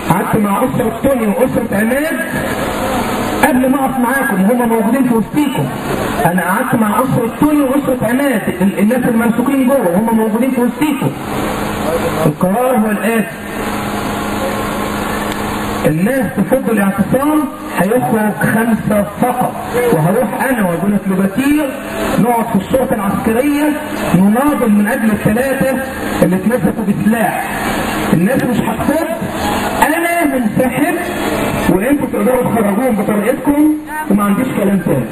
قعدت مع أسرة توني وأسرة عماد قبل ما أقف معاكم وهم موجودين في وسطيكم. أنا قعدت مع أسرة توني وأسرة عماد، الناس الممسوكين جوه وهم موجودين في وسطيكم. القرار هو الآتي: الناس تفض الاعتصام هيخرج 5 فقط، وهروح انا وجنة لوباتير نقعد في الشرطة العسكرية نناضل من اجل ال3 اللي اتمسكوا بسلاح. الناس مش هتفض، انا منسحب وانتوا تقدروا تخرجوهم بطريقتكم وما عنديش كلام تاني.